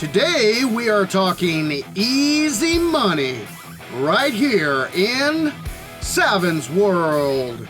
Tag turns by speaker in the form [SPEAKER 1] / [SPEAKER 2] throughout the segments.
[SPEAKER 1] Today we are talking easy money right here in Saven's World.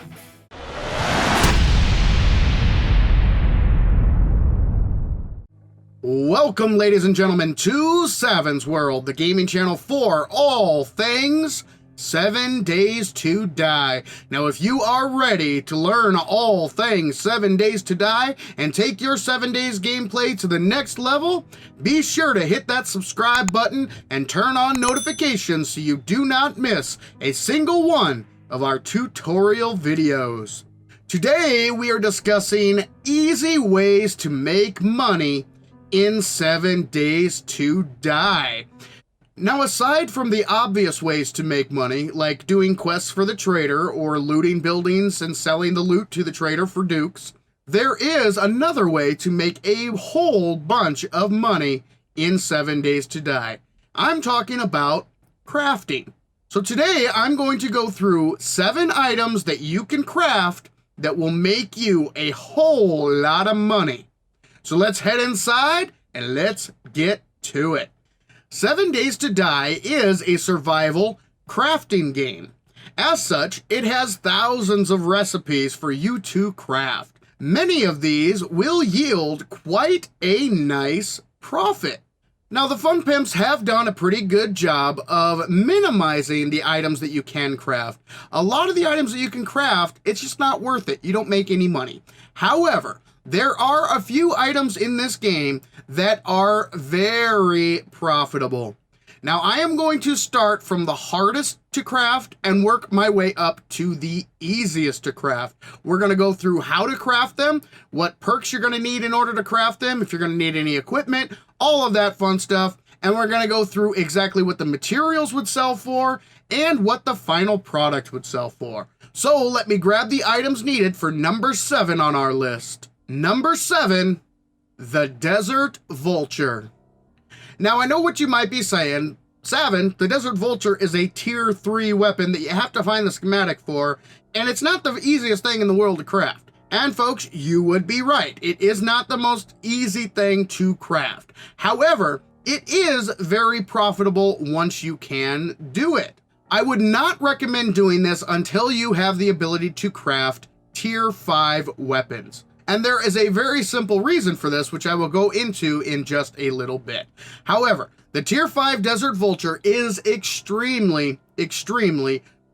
[SPEAKER 1] Welcome, ladies and gentlemen, to Saven's World, the gaming channel for all things 7 Days to Die. Now, if you are ready to learn all things 7 Days to Die and take your 7 days gameplay to the next level, be sure to hit that subscribe button and turn on notifications so you do not miss a single one of our tutorial videos. Today, we are discussing easy ways to make money in 7 Days to Die. Now, aside from the obvious ways to make money, like doing quests for the trader or looting buildings and selling the loot to the trader for dukes, there is another way to make a whole bunch of money in 7 Days to Die. I'm talking about crafting. So today, I'm going to go through 7 items that you can craft that will make you a whole lot of money. So let's head inside and let's get to it. 7 Days to Die is a survival crafting game. As such, it has thousands of recipes for you to craft. Many of these will yield quite a nice profit. Now, the Fun Pimps have done a pretty good job of minimizing the items that you can craft. A lot of the items that you can craft, it's just not worth it. You don't make any money. However, there are a few items in this game that are very profitable. Now, I am going to start from the hardest to craft and work my way up to the easiest to craft. We're going to go through how to craft them, what perks you're going to need in order to craft them, if you're going to need any equipment, all of that fun stuff. And we're going to go through exactly what the materials would sell for and what the final product would sell for. So let me grab the items needed for number 7 on our list. Number 7, the Desert Vulture. Now, I know what you might be saying. Saven, the Desert Vulture is a tier 3 weapon that you have to find the schematic for, and it's not the easiest thing in the world to craft. And folks, you would be right. It is not the most easy thing to craft. However, it is very profitable once you can do it. I would not recommend doing this until you have the ability to craft tier 5 weapons. And there is a very simple reason for this, which I will go into in just a little bit. However, the tier 5 Desert Vulture is extremely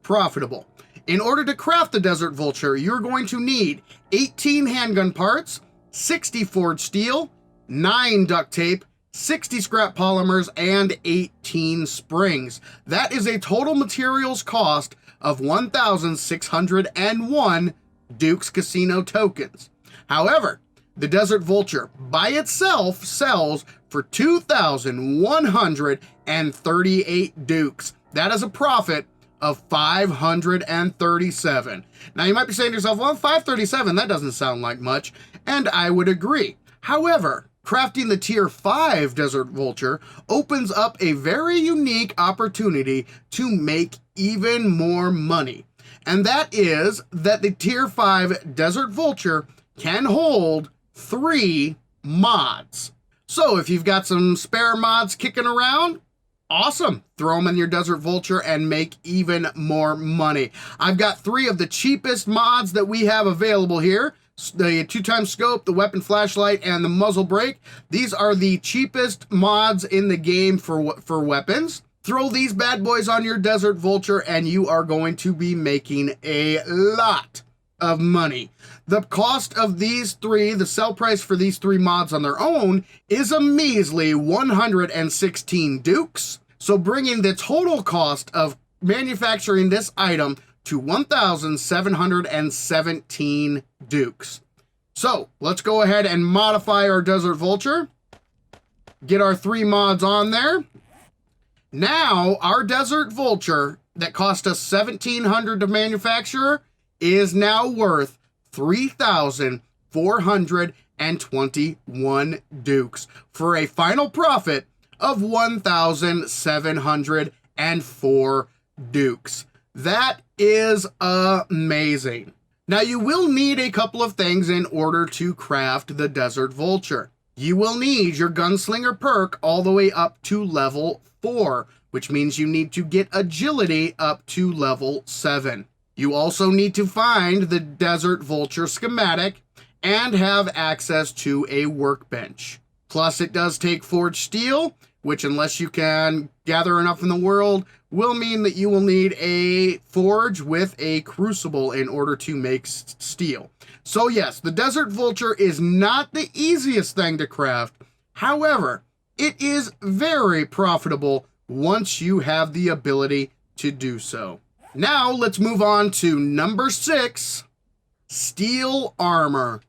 [SPEAKER 1] profitable. In order to craft the Desert Vulture, you're going to need 18 handgun parts, 60 forged steel, 9 duct tape, 60 scrap polymers, and 18 springs. That is a total materials cost of 1,601 Duke's Casino tokens. However, the Desert Vulture by itself sells for 2,138 Dukes. That is a profit of 537. Now, you might be saying to yourself, well, 537, that doesn't sound like much, and I would agree. However, crafting the tier 5 Desert Vulture opens up a very unique opportunity to make even more money. And that is that the tier 5 Desert Vulture can hold 3 mods. So if you've got some spare mods kicking around, awesome. Throw them in your Desert Vulture and make even more money. I've got 3 of the cheapest mods that we have available here. The 2x scope, the weapon flashlight, and the muzzle brake. These are the cheapest mods in the game for weapons. Throw these bad boys on your Desert Vulture and you are going to be making a lot of money. The cost of these 3, the sell price for these 3 mods on their own, is a measly 116 Dukes. So bringing the total cost of manufacturing this item to 1,717 Dukes. So let's go ahead and modify our Desert Vulture. Get our 3 mods on there. Now our Desert Vulture that cost us 1,700 to manufacture is now worth 3,421 Dukes for a final profit of 1,704 Dukes. That is amazing. Now, you will need a couple of things in order to craft the Desert Vulture. You will need your Gunslinger perk all the way up to level 4, which means you need to get agility up to level 7. You also need to find the Desert Vulture schematic and have access to a workbench. Plus, it does take forged steel, which, unless you can gather enough in the world, will mean that you will need a forge with a crucible in order to make steel. So yes, the Desert Vulture is not the easiest thing to craft. However, it is very profitable once you have the ability to do so. Now, let's move on to number 6, Steel Armor.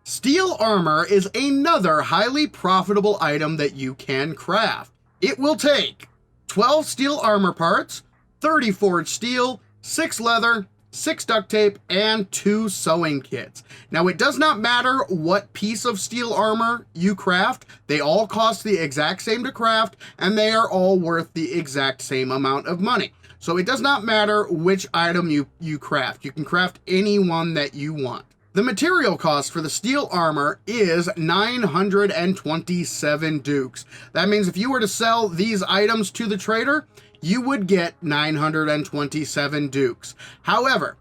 [SPEAKER 1] Steel Armor is another highly profitable item that you can craft. It will take 12 steel armor parts, 30 forged steel, 6 leather, 6 duct tape, and 2 sewing kits. Now, it does not matter what piece of steel armor you craft. They all cost the exact same to craft, and they are all worth the exact same amount of money. So it does not matter which item you craft. You can craft any one that you want. The material cost for the steel armor is 927 dukes. That means if you were to sell these items to the trader, you would get 927 dukes. However,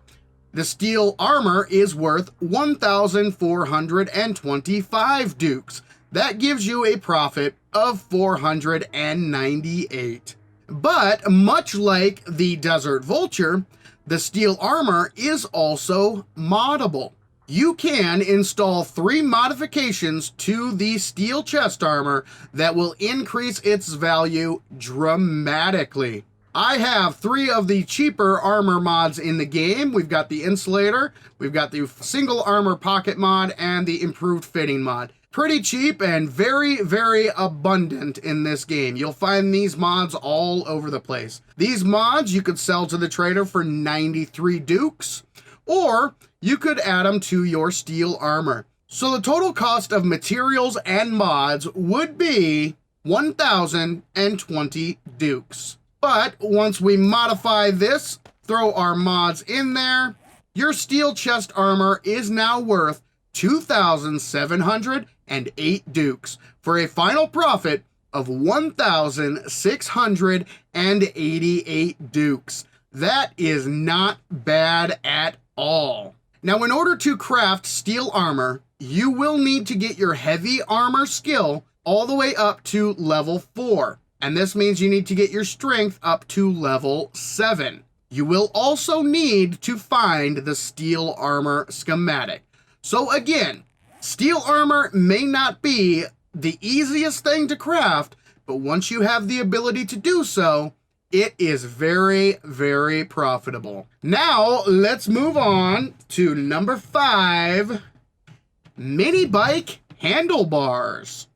[SPEAKER 1] the steel armor is worth 1,425 dukes. That gives you a profit of 498. But much like the Desert Vulture, the steel armor is also moddable. You can install 3 modifications to the steel chest armor that will increase its value dramatically. I have 3 of the cheaper armor mods in the game. We've got the insulator, we've got the single armor pocket mod, and the improved fitting mod. Pretty cheap and very, very abundant in this game. You'll find these mods all over the place. These mods you could sell to the trader for 93 dukes, or you could add them to your steel armor. So the total cost of materials and mods would be 1,020 dukes. But once we modify this, throw our mods in there, your steel chest armor is now worth 2,708 dukes for a final profit of 1,688 dukes. That is not bad at all. Now, in order to craft steel armor, you will need to get your heavy armor skill all the way up to level 4. And this means you need to get your strength up to level 7. You will also need to find the steel armor schematic. So again, steel armor may not be the easiest thing to craft, but once you have the ability to do so, it is very, very profitable. Now, let's move on to number 5, Minibike Handlebars.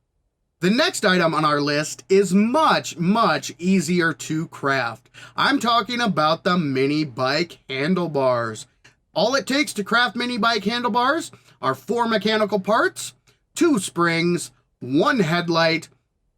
[SPEAKER 1] The next item on our list is much, much easier to craft. I'm talking about the Minibike Handlebars. All it takes to craft Minibike Handlebars are 4 mechanical parts, 2 springs, 1 headlight,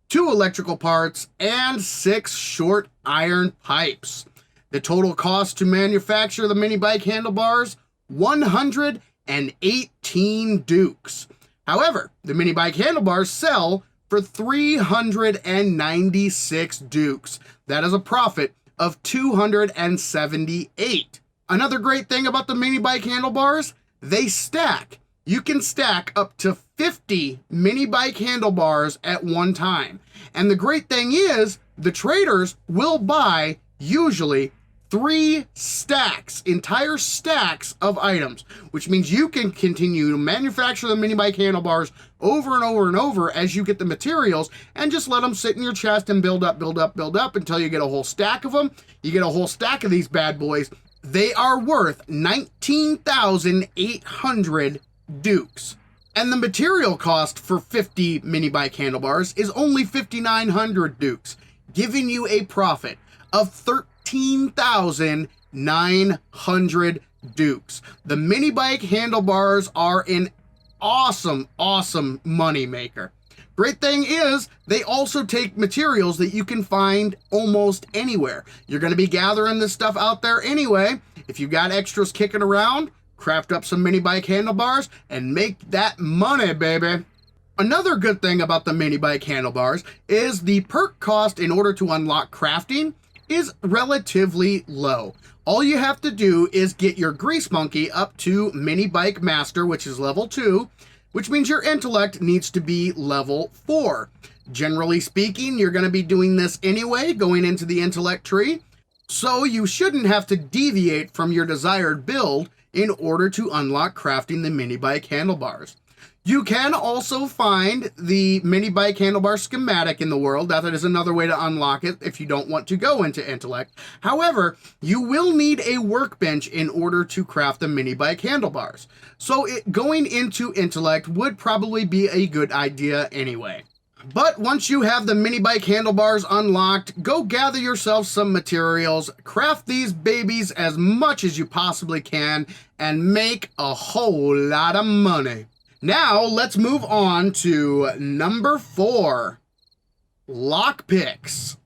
[SPEAKER 1] 2 electrical parts, and 6 short iron pipes. The total cost to manufacture the Minibike Handlebars, 118 dukes. However, the Minibike Handlebars sell for 396 dukes. That is a profit of 278. Another great thing about the Minibike Handlebars, they stack. You can stack up to 50 Minibike Handlebars at one time. And the great thing is, the traders will buy usually 3 stacks, entire stacks of items, which means you can continue to manufacture the Minibike Handlebars over and over and over as you get the materials, and just let them sit in your chest and build up, build up, build up until you get a whole stack of them. You get a whole stack of these bad boys. They are worth 19,800 dukes. And the material cost for 50 Minibike Handlebars is only 5,900 dukes, giving you a profit of 13,900 dukes. The Minibike Handlebars are an awesome, awesome money maker. Great thing is, they also take materials that you can find almost anywhere. You're going to be gathering this stuff out there anyway. If you've got extras kicking around, craft up some Minibike Handlebars and make that money, baby. Another good thing about the Minibike Handlebars is the perk cost in order to unlock crafting is relatively low. All you have to do is get your Grease Monkey up to Minibike Master, which is level 2, which means your intellect needs to be level 4. Generally speaking, you're going to be doing this anyway, going into the intellect tree, so you shouldn't have to deviate from your desired build in order to unlock crafting the Minibike Handlebars. You can also find the Minibike Handlebar schematic in the world. That is another way to unlock it if you don't want to go into intellect. However, you will need a workbench in order to craft the Minibike Handlebars. So going into intellect would probably be a good idea anyway. But once you have the Minibike Handlebars unlocked, go gather yourself some materials, craft these babies as much as you possibly can, and make a whole lot of money. Now, let's move on to number 4, Lockpicks.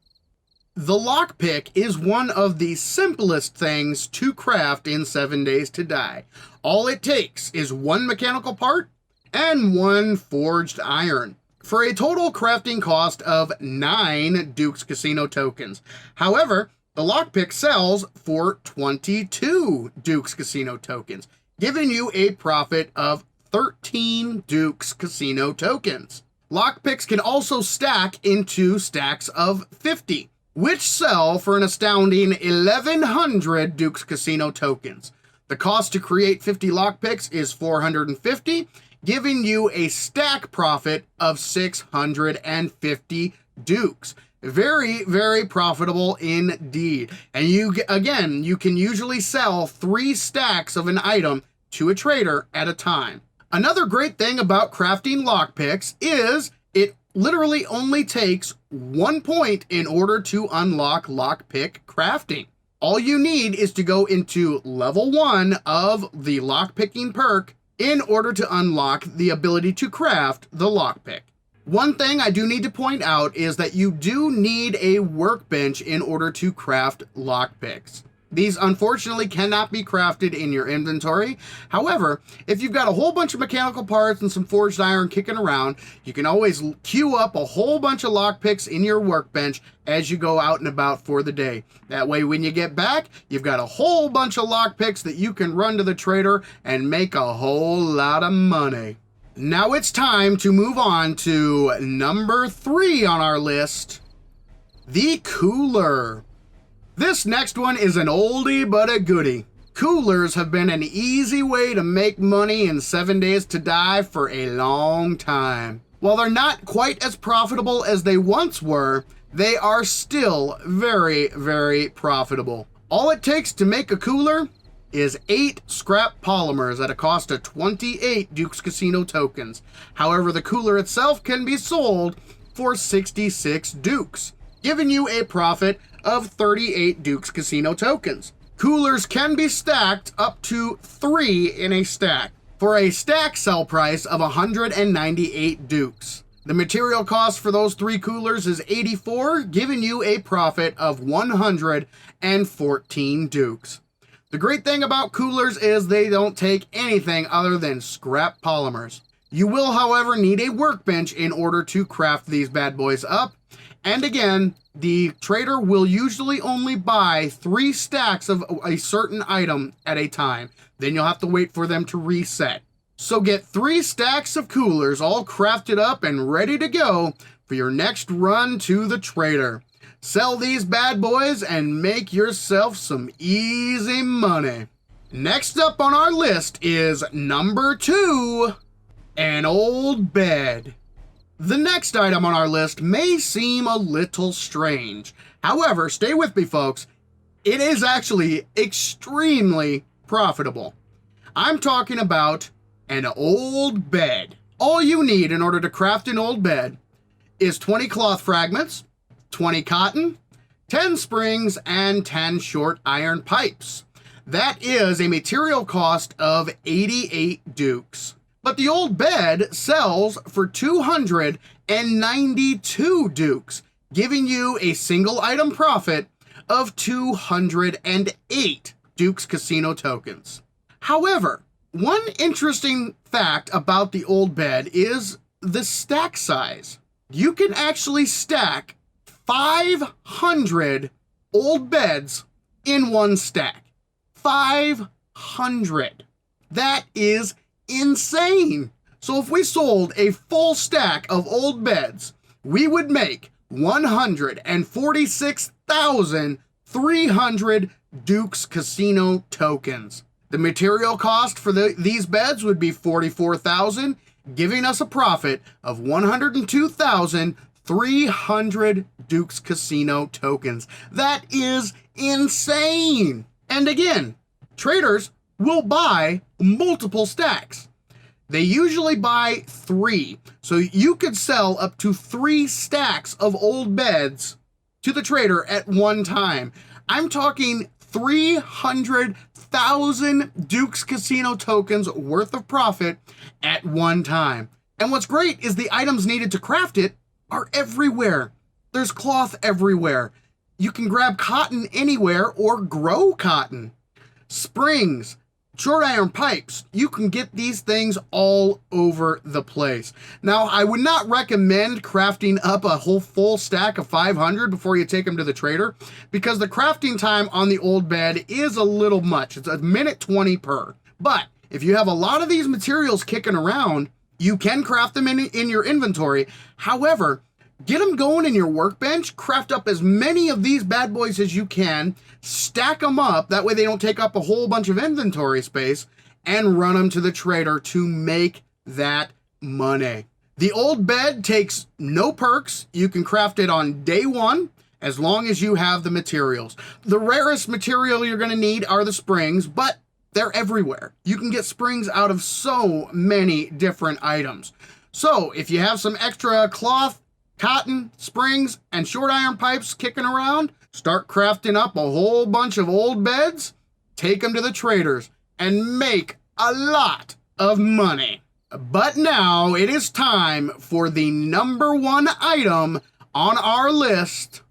[SPEAKER 1] The lockpick is one of the simplest things to craft in 7 Days to Die. All it takes is one mechanical part and one forged iron, for a total crafting cost of 9 Duke's Casino tokens. However, the lockpick sells for 22 Duke's Casino tokens, giving you a profit of 13 Duke's Casino tokens. Lockpicks can also stack into stacks of 50, which sell for an astounding 1,100 Duke's Casino tokens. The cost to create 50 lockpicks is 450, giving you a stack profit of 650 Dukes. Very, very profitable indeed. And you can usually sell 3 stacks of an item to a trader at a time. Another great thing about crafting lockpicks is it literally only takes 1 point in order to unlock lockpick crafting. All you need is to go into level 1 of the lockpicking perk in order to unlock the ability to craft the lockpick. One thing I do need to point out is that you do need a workbench in order to craft lockpicks. These unfortunately cannot be crafted in your inventory. However, if you've got a whole bunch of mechanical parts and some forged iron kicking around, you can always queue up a whole bunch of lockpicks in your workbench as you go out and about for the day. That way, when you get back, you've got a whole bunch of lockpicks that you can run to the trader and make a whole lot of money. Now it's time to move on to number 3 on our list, the cooler. This next one is an oldie but a goodie. Coolers have been an easy way to make money in 7 Days to Die for a long time. While they're not quite as profitable as they once were, they are still very, very profitable. All it takes to make a cooler is 8 scrap polymers at a cost of 28 Duke's Casino tokens. However, the cooler itself can be sold for 66 Dukes, giving you a profit of 38 Duke's Casino tokens. Coolers can be stacked up to 3 in a stack, for a stack sell price of 198 Dukes. The material cost for those 3 coolers is 84, giving you a profit of 114 Dukes. The great thing about coolers is they don't take anything other than scrap polymers. You will, however, need a workbench in order to craft these bad boys up. And again, the trader will usually only buy 3 stacks of a certain item at a time. Then you'll have to wait for them to reset. So get 3 stacks of coolers all crafted up and ready to go for your next run to the trader. Sell these bad boys and make yourself some easy money. Next up on our list is number 2, an old bed. The next item on our list may seem a little strange. However, stay with me, folks. It is actually extremely profitable. I'm talking about an old bed. All you need in order to craft an old bed is 20 cloth fragments, 20 cotton, 10 springs, and 10 short iron pipes. That is a material cost of 88 Dukes. But the old bed sells for 292 Dukes, giving you a single item profit of 208 Duke's Casino tokens. However, one interesting fact about the old bed is the stack size. You can actually stack 500 old beds in one stack. 500. That is insane. So if we sold a full stack of old beds, we would make 146,300 Duke's Casino tokens. The material cost for these beds would be 44,000, giving us a profit of 102,300 Duke's Casino tokens. That is insane. And again, traders will buy multiple stacks. They usually buy 3. So you could sell up to 3 stacks of old beds to the trader at one time. I'm talking 300,000 Duke's Casino tokens worth of profit at one time. And what's great is the items needed to craft it are everywhere. There's cloth everywhere. You can grab cotton anywhere or grow cotton. Springs, short iron pipes, you can get these things all over the place. Now, I would not recommend crafting up a whole full stack of 500 before you take them to the trader, because the crafting time on the old bed is a little much. It's a minute 20 per. But if you have a lot of these materials kicking around, you can craft them in your inventory. However, get them going in your workbench, craft up as many of these bad boys as you can, stack them up, that way they don't take up a whole bunch of inventory space, and run them to the trader to make that money. The old bed takes no perks. You can craft it on day one, as long as you have the materials. The rarest material you're gonna need are the springs, but they're everywhere. You can get springs out of so many different items. So if you have some extra cloth, cotton, springs, and short iron pipes kicking around, start crafting up a whole bunch of old beds, take them to the traders, and make a lot of money. But now it is time for the number 1 item on our list,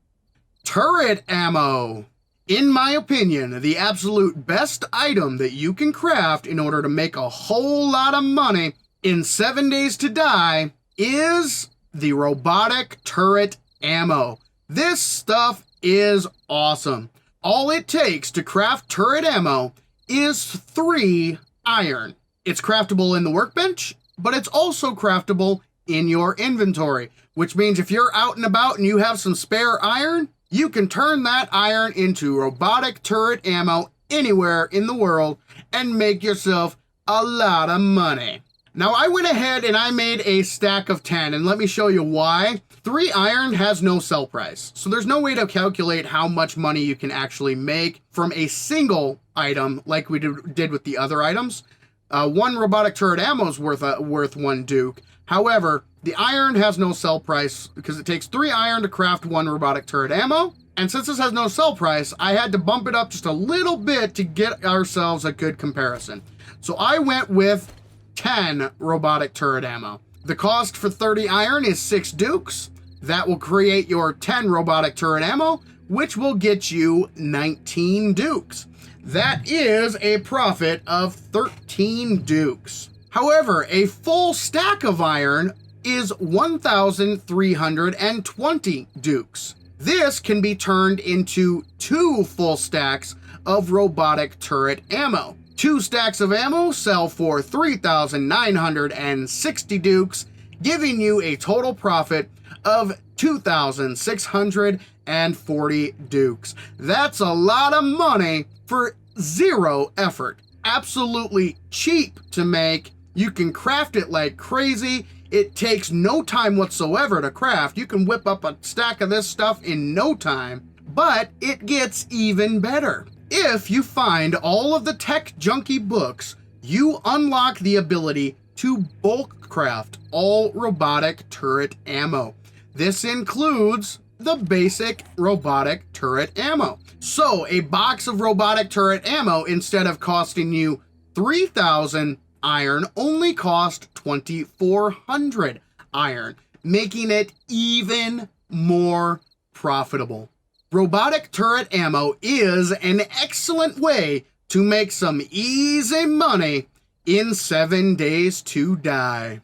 [SPEAKER 1] turret ammo. In my opinion, the absolute best item that you can craft in order to make a whole lot of money in 7 Days to Die is the robotic turret ammo. This stuff is awesome. All it takes to craft turret ammo is 3 iron. It's craftable in the workbench, but it's also craftable in your inventory, which means if you're out and about and you have some spare iron, you can turn that iron into robotic turret ammo anywhere in the world and make yourself a lot of money. Now, I went ahead and I made a stack of 10, and let me show you why. 3 iron has no sell price, so there's no way to calculate how much money you can actually make from a single item like we did with the other items. 1 robotic turret ammo is worth 1 Duke. However, the iron has no sell price because it takes 3 iron to craft 1 robotic turret ammo. And since this has no sell price, I had to bump it up just a little bit to get ourselves a good comparison. So I went with 10 robotic turret ammo. The cost for 30 iron is 6 Dukes. That will create your 10 robotic turret ammo, which will get you 19 Dukes. That is a profit of 13 Dukes. However, a full stack of iron is 1,320 Dukes. This can be turned into 2 full stacks of robotic turret ammo. 2 stacks of ammo sell for 3,960 Dukes, giving you a total profit of 2,640 Dukes. That's a lot of money for 0 effort. Absolutely cheap to make. You can craft it like crazy. It takes no time whatsoever to craft. You can whip up a stack of this stuff in no time, but it gets even better. If you find all of the Tech Junkie books, you unlock the ability to bulk craft all robotic turret ammo. This includes the basic robotic turret ammo. So a box of robotic turret ammo, instead of costing you 3,000 iron, only cost 2,400 iron, making it even more profitable. Robotic turret ammo is an excellent way to make some easy money in 7 Days to Die.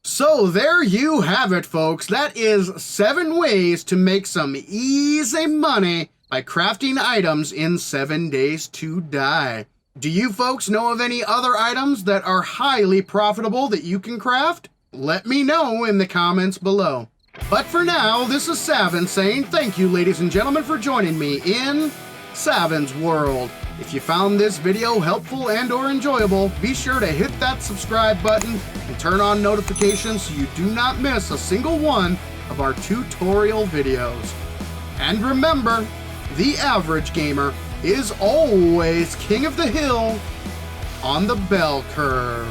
[SPEAKER 1] So there you have it, folks. That is 7 ways to make some easy money by crafting items in 7 Days to Die. Do you folks know of any other items that are highly profitable that you can craft? Let me know in the comments below. But for now, this is Saven saying thank you, ladies and gentlemen, for joining me in Saven's World. If you found this video helpful and or enjoyable, be sure to hit that subscribe button and turn on notifications so you do not miss a single one of our tutorial videos. And remember, the average gamer is always king of the hill on the bell curve.